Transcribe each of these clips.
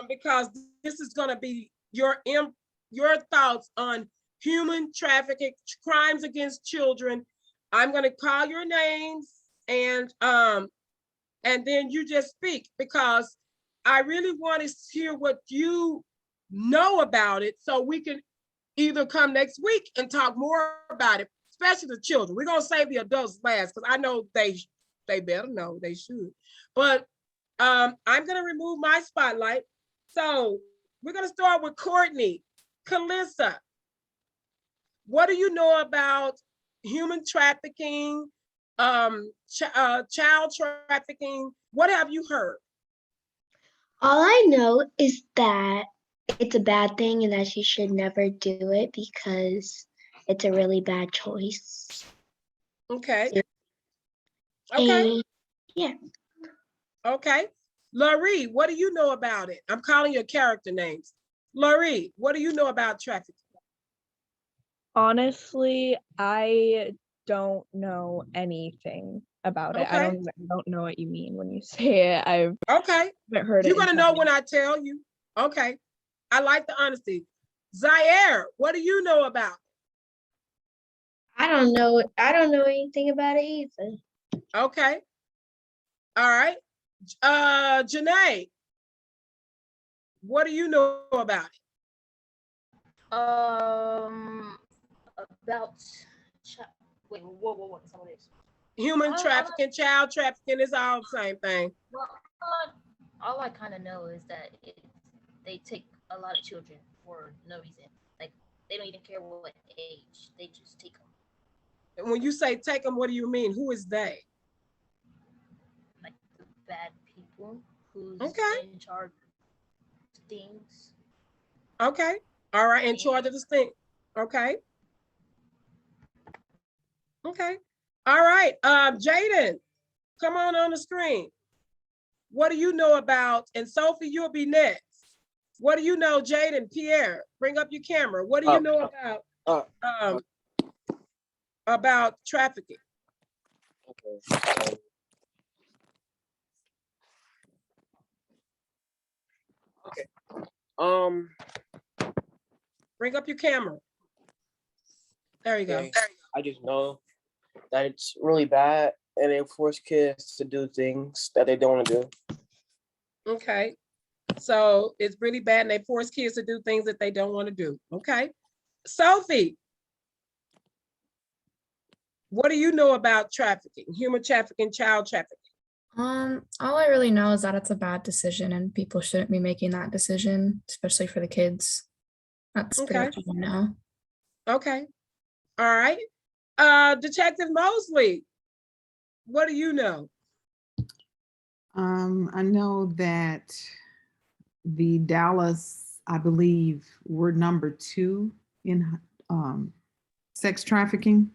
because this is going to be your thoughts on human trafficking, crimes against children. I'm going to call your names, and then you just speak, because I really want to hear what you know about it, so we can either come next week and talk more about it, especially the children. We're gonna save the adults last, because I know they better know, they should. But I'm gonna remove my spotlight. So we're gonna start with Courtney. Calissa, what do you know about human trafficking, child trafficking? What have you heard? All I know is that it's a bad thing and that she should never do it because it's a really bad choice. Okay. Okay. And yeah. Okay. Laurie, what do you know about it? I'm calling your character names. Laurie, what do you know about trafficking? Honestly, I don't know anything about it. I Okay. don't know what you mean when you say it. I Okay. haven't heard it. You're gonna know when I tell you. Okay. I like the honesty. Zaire, what do you know about? I don't know. I don't know anything about it either. Okay. All right. Jeanette, what do you know about it? About wait, what? Some of this. Human trafficking, child trafficking is all the same thing. Well, all I kind of know is that they take a lot of children for no reason. Like they don't even care what age. They just take them. And when you say take them, what do you mean? Who is they? Like the bad people who's in charge of things. Okay. All right. In charge of this thing. Okay. Okay. All right. Jaden, come on the screen. What do you know about, and Sophie, you'll be next. What do you know, Jaden, Pierre, bring up your camera. What do you know about trafficking? Okay. Okay. Bring up your camera. There you go. I just know that it's really bad and they force kids to do things that they don't want to do. Okay. So it's really bad and they force kids to do things that they don't want to do. Okay. Sophie, what do you know about trafficking, human trafficking, child trafficking? All I really know is that it's a bad decision and people shouldn't be making that decision, especially for the kids. That's pretty much what I know. Okay. All right. Detective Mosley, what do you know? I know that the Dallas, I believe, were number 2 in sex trafficking,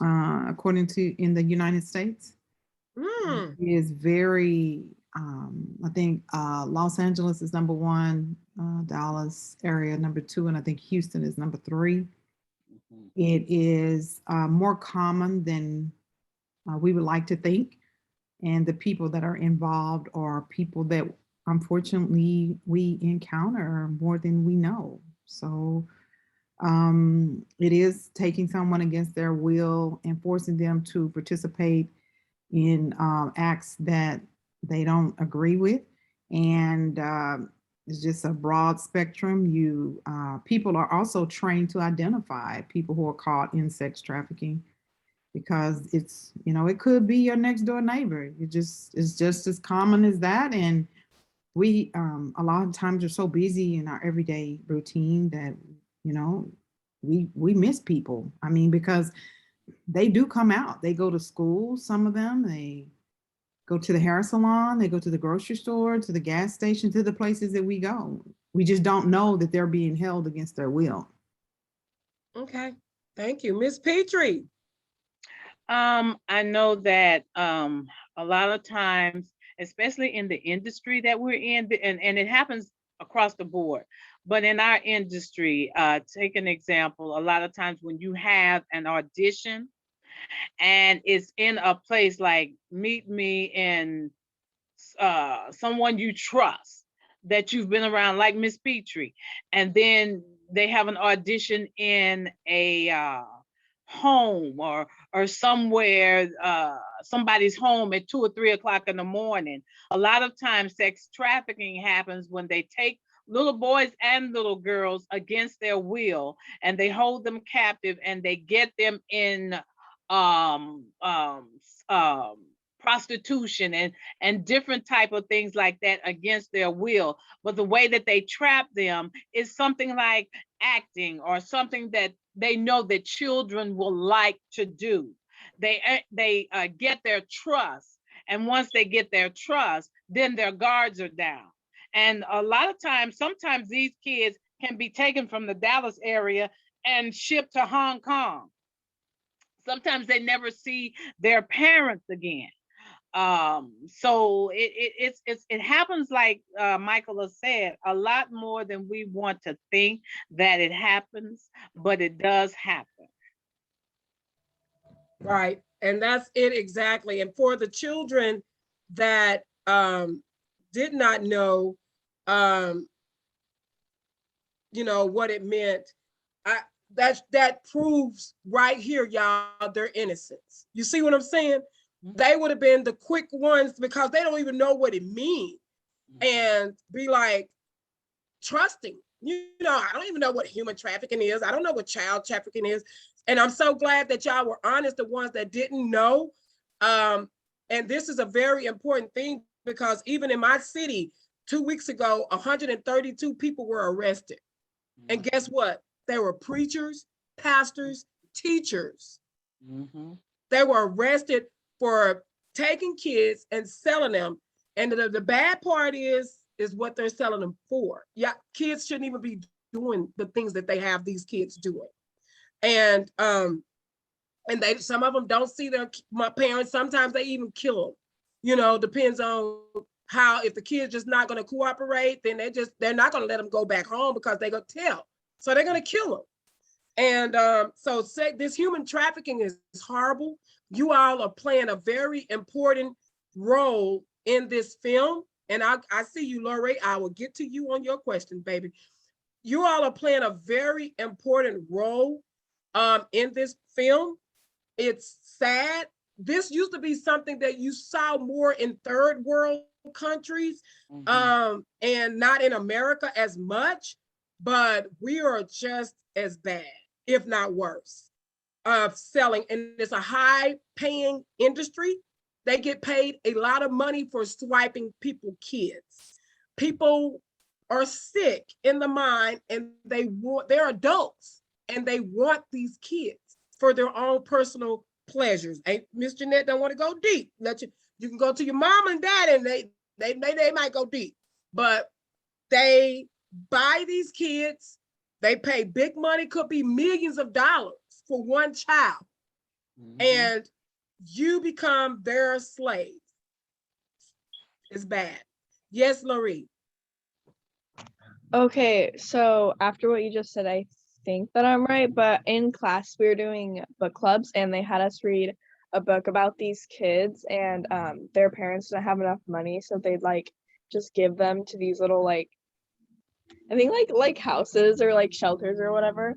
according to in the United States. It is very, I think Los Angeles is number 1, Dallas area number 2, and I think Houston is number 3. It is more common than we would like to think. And the people that are involved are people that unfortunately we encounter more than we know. So it is taking someone against their will and forcing them to participate in acts that they don't agree with. And it's just a broad spectrum. People are also trained to identify people who are caught in sex trafficking, because it's, it could be your next door neighbor. It's just as common as that. And we a lot of times are so busy in our everyday routine that, we miss people. I mean, because they do come out. They go to school, some of them, they go to the hair salon, they go to the grocery store, to the gas station, to the places that we go. We just don't know that they're being held against their will. Okay, thank you. Ms. Petrie. I know that a lot of times, especially in the industry that we're in, and it happens across the board, but in our industry, take an example, a lot of times when you have an audition and it's in a place like meet me in someone you trust, that you've been around, like Miss Petrie, and then they have an audition in a home or somewhere, somebody's home at 2 or 3 o'clock in the morning. A lot of times sex trafficking happens when they take little boys and little girls against their will, and they hold them captive, and they get them in um, um, um, prostitution and different type of things like that against their will. But the way that they trap them is something like acting, or something that they know that children will like to do. They get their trust, and once they get their trust, then their guards are down. And a lot of times, sometimes these kids can be taken from the Dallas area and shipped to Hong Kong. Sometimes they never see their parents again. So it happens, like Michael has said, a lot more than we want to think that it happens, but it does happen. Right. And that's it exactly. And for the children that did not know, what it meant, that proves right here, y'all, their innocence. You see what I'm saying? They would have been the quick ones because they don't even know what it means, and be like trusting. I don't even know what human trafficking is. I don't know what child trafficking is. And I'm so glad that y'all were honest, the ones that didn't know. And this is a very important thing, because even in my city 2 weeks ago, 132 people were arrested. And guess what? They were preachers, pastors, teachers. Mm-hmm. They were arrested for taking kids and selling them. And the bad part is what they're selling them for. Yeah, kids shouldn't even be doing the things that they have these kids doing. And they, some of them don't see my parents. Sometimes they even kill them. Depends on how. If the kid's just not going to cooperate, then they're not going to let them go back home, because they're going to tell. So they're going to kill them. And so this human trafficking is horrible. You all are playing a very important role in this film. And I see you, Lori. I will get to you on your question, baby. You all are playing a very important role in this film. It's sad. This used to be something that you saw more in third world countries, and not in America as much, but we are just as bad, if not worse, of selling. And it's a high paying industry. They get paid a lot of money for swiping people kids. People are sick in the mind, and they're adults, and they want these kids for their own personal pleasures. Miss Jeanette don't want to go deep. You can go to your mom and dad, and they might go deep, but they buy these kids. They pay big money, could be millions of dollars for one child, and you become their slave. It's bad. Yes, Lori. Okay, so after what you just said, I think that I'm right, but in class we were doing book clubs, and they had us read a book about these kids, and their parents didn't have enough money, so they'd just give them to these little I think like houses or shelters or whatever,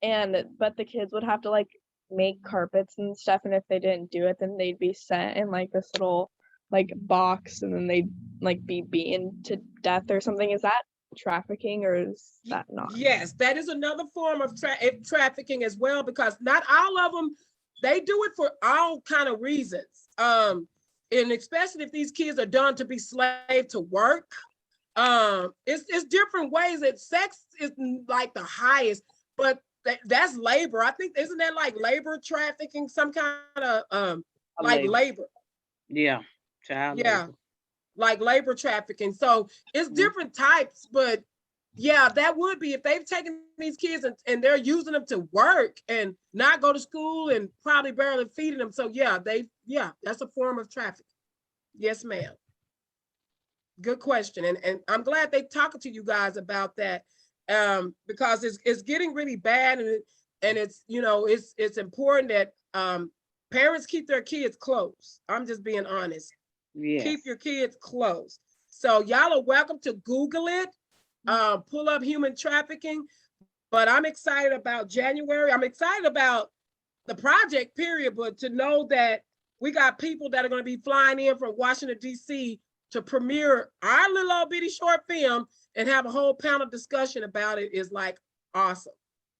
but the kids would have to make carpets and stuff, and if they didn't do it, then they'd be sent in this little box, and then they'd be beaten to death or something. Is that trafficking, or is that not? Yes, that is another form of trafficking as well, because not all of them, they do it for all kind of reasons. And especially if these kids are done to be slave to work. It's different ways. That sex is the highest, but that's labor. I think, isn't that labor trafficking, some kind of labor? Yeah, child labor. Like labor trafficking. So it's different types, but yeah, that would be if they've taken these kids and they're using them to work and not go to school and probably barely feeding them. So yeah, that's a form of trafficking. Yes, ma'am. Good question. And I'm glad they talking to you guys about that, because it's getting really bad, and it's it's important that parents keep their kids close. I'm just being honest. Yes. Keep your kids close. So y'all are welcome to Google it, pull up human trafficking. But I'm excited about January. I'm excited about the project, period. But to know that we got people that are going to be flying in from Washington, D.C. to premiere our little old bitty short film and have a whole panel discussion about it is like awesome.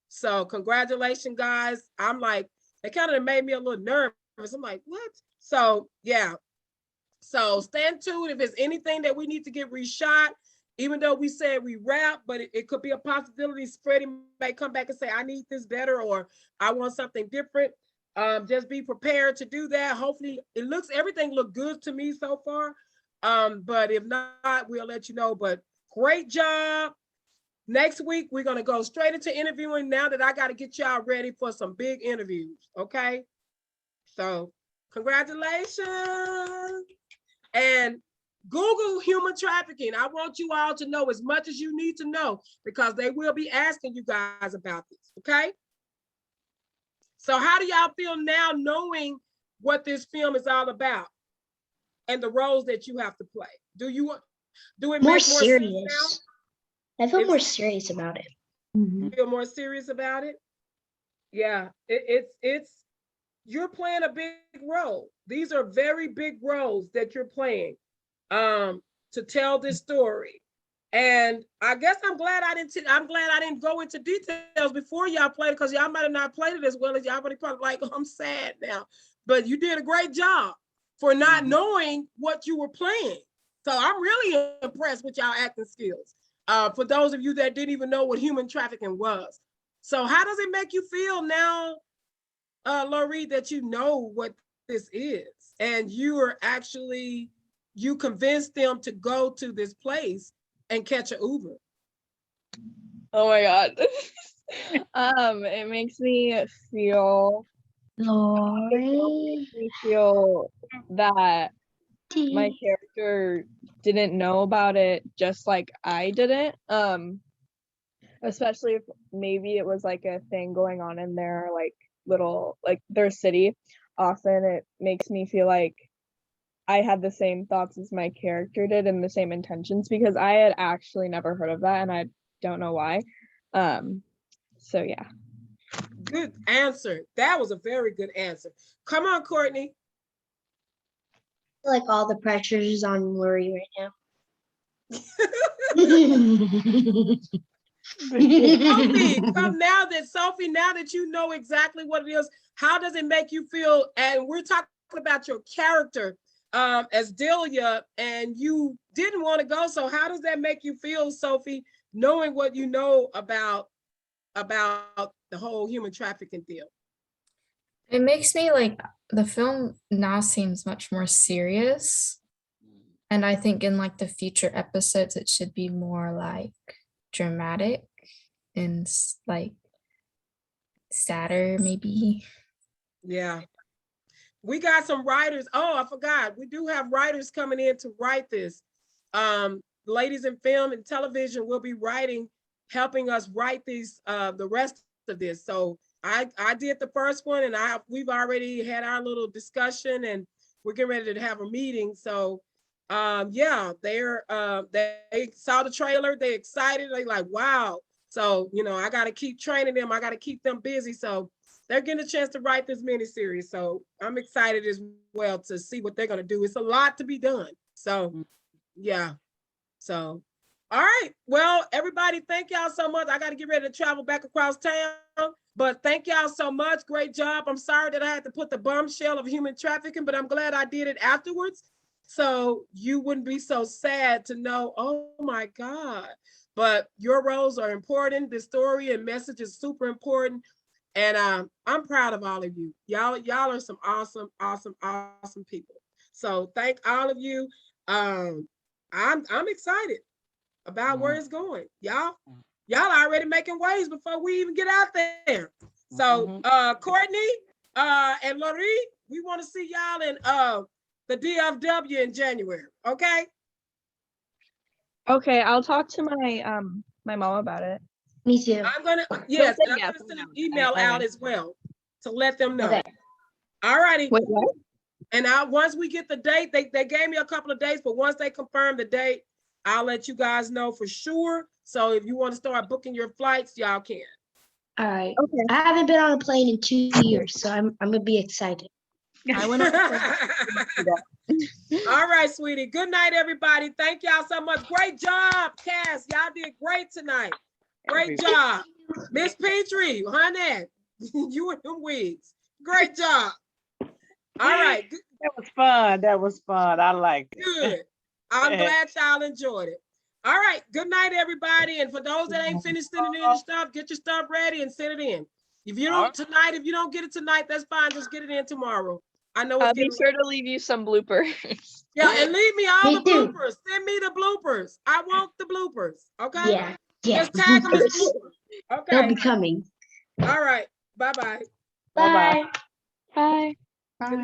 So congratulations, guys. I'm like, it kind of made me a little nervous. I'm like, what? So yeah. So stand tuned. If there's anything that we need to get reshot, even though we said we wrap, but it could be a possibility Freddie may come back and say, I need this better, or I want something different. Just be prepared to do that. Hopefully everything looked good to me so far. But if not, we'll let you know. But great job. Next week, we're going to go straight into interviewing now that I got to get y'all ready for some big interviews. Okay. So congratulations. And Google human trafficking. I want you all to know as much as you need to know because they will be asking you guys about this. Okay. So how do y'all feel now knowing what this film is all about and the roles that you have to play? Do it More make more sense now? serious. I feel more serious about it. You feel more serious about it? Yeah, it's you're playing a big role. These are very big roles that you're playing to tell this story. And I guess I'm glad I didn't go into details before y'all played it because y'all might have not played it as well as y'all, but probably like, oh, I'm sad now. But you did a great job for not knowing what you were playing. So I'm really impressed with y'all acting skills. For those of you that didn't even know what human trafficking was. So how does it make you feel now, Laurie, that you know what this is and you convinced them to go to this place and catch an Uber? Oh my God. It makes me feel Lori. that my character didn't know about it just like I didn't. Especially if maybe it was like a thing going on in their their city. Often it makes me feel like I had the same thoughts as my character did and the same intentions because I had actually never heard of that and I don't know why. So yeah. Good answer. That was a very good answer. Come on, Courtney. I feel like all the pressure is on Lori right now. Sophie, Sophie, now that you know exactly what it is, how does it make you feel? And we're talking about your character as Delia, and you didn't want to go. So how does that make you feel, Sophie, knowing what you know about the whole human trafficking deal? It makes me like the film now seems much more serious. And I think in like the future episodes, it should be more like dramatic and like sadder, maybe. Yeah. We got some writers. Oh, I forgot. We do have writers coming in to write this. Ladies in film and television will be helping us write these, the rest of this. So I did the first one and we've already had our little discussion and we're getting ready to have a meeting. So yeah, they saw the trailer, they excited, they like, wow. So, I got to keep training them. I got to keep them busy. So they're getting a chance to write this miniseries. So I'm excited as well to see what they're going to do. It's a lot to be done. So yeah. So, all right. Well, everybody, thank y'all so much. I got to get ready to travel back across town, but thank y'all so much. Great job. I'm sorry that I had to put the bombshell of human trafficking, but I'm glad I did it afterwards. So you wouldn't be so sad to know, oh my God, but your roles are important. The story and message is super important. And I'm proud of all of you. Y'all are some awesome, awesome, awesome people. So thank all of you. I'm excited about where it's going. Y'all already making waves before we even get out there. So Courtney and Laurie, we want to see y'all in the DFW in January. Okay. Okay, I'll talk to my my mom about it. Me too. I'm gonna send an email out as well to let them know. Okay. All righty. Wait, what? And once we get the date, they gave me a couple of dates, but once they confirm the date, I'll let you guys know for sure. So if you want to start booking your flights, y'all can. All right. Okay. I haven't been on a plane in 2 years, so I'm gonna be excited. I went on All right, sweetie. Good night, everybody. Thank y'all so much. Great job, Cass. Y'all did great tonight. Great job. Miss Petrie, honey, you and them wigs. Great job. All right. That was fun. That was fun. I liked it. Good. I'm glad y'all enjoyed it. All right. Good night, everybody. And for those that ain't finished sending in your stuff, get your stuff ready and send it in. If you don't tonight, if you don't get it tonight, that's fine. Just get it in tomorrow. I know it's I'll be getting sure to leave you some bloopers. yeah, and leave me all Me the too. bloopers. Send me the bloopers. I want the bloopers. Okay. Yeah. Yeah. Just tag them as bloopers. bloopers. They'll Okay. be coming. All right. Bye-bye. Bye-bye. Bye. Bye.